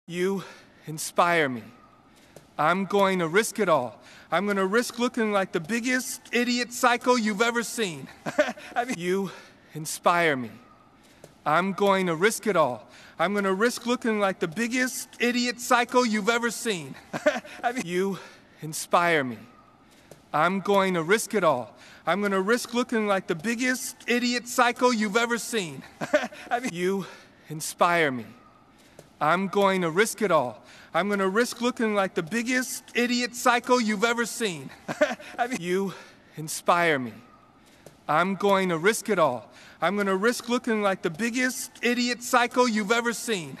You inspire me. I'm going to risk it all. I'm going to risk looking like the biggest idiot psycho you've ever seen. You inspire me. I'm going to risk it all. I'm going to risk looking like the biggest idiot psycho you've ever seen. You inspire me. I'm going to risk it all. I'm going to risk looking like the biggest idiot psycho you've ever seen. You inspire me. I'm going to risk it all. I'm going to risk looking like the biggest idiot psycho you've ever seen. You inspire me. I'm going to risk it all. I'm going to risk looking like the biggest idiot psycho you've ever seen.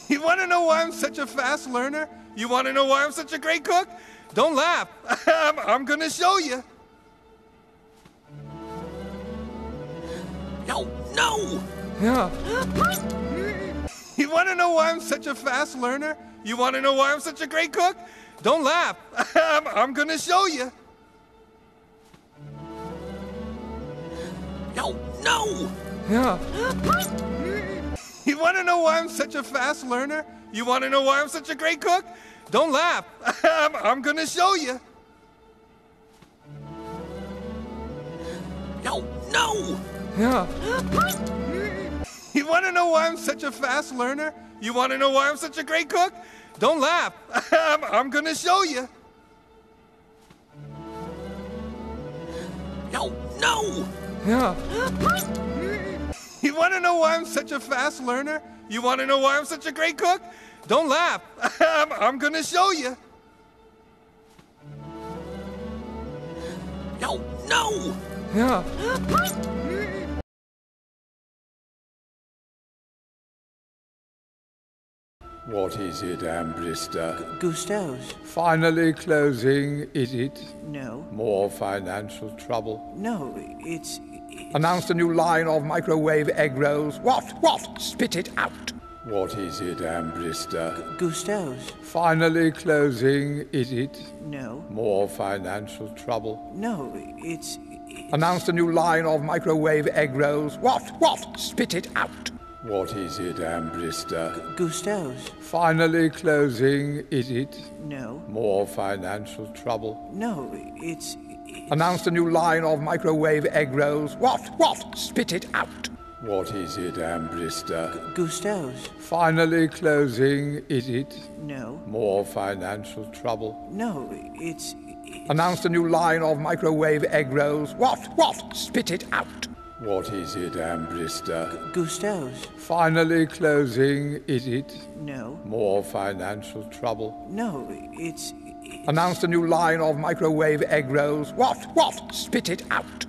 You want to know why I'm such a fast learner? You want to know why I'm such a great cook? Don't laugh. I'm going to show you. No! Yeah. You want to know why I'm such a fast learner? You want to know why I'm such a great cook? Don't laugh. I'm going to show you. No! Yeah. You want to know why I'm such a fast learner? You want to know why I'm such a great cook? Don't laugh. I'm going to show you. No! Yeah. You want to know why I'm such a fast learner? You want to know why I'm such a great cook? Don't laugh. I'm going to show you. No! Yeah. You want to know why I'm such a fast learner? You want to know why I'm such a great cook? Don't laugh. I'm going to show you. No! Yeah. What is it, Ambrister? Gusteau's. Finally closing, is it? No. More financial trouble? No, it's... Announced a new line of microwave egg rolls. What? Spit it out. What is it, Ambrister? Gusteau's. Finally closing, is it? No. More financial trouble? No, it's... Announced a new line of microwave egg rolls. What? Spit it out. What is it, Ambrister? Gusteau's. Finally closing, is it? No. More financial trouble? No, it's... Announced a new line of microwave egg rolls. What? Spit it out. What is it, Ambrister? Gusteau's. Finally closing, is it? No. More financial trouble? No, it's... Announced a new line of microwave egg rolls. What? Spit it out. What is it, Ambrister? Gusteau's. Finally closing, is it? No. More financial trouble? No, it's... Announced a new line of microwave egg rolls. What? Spit it out.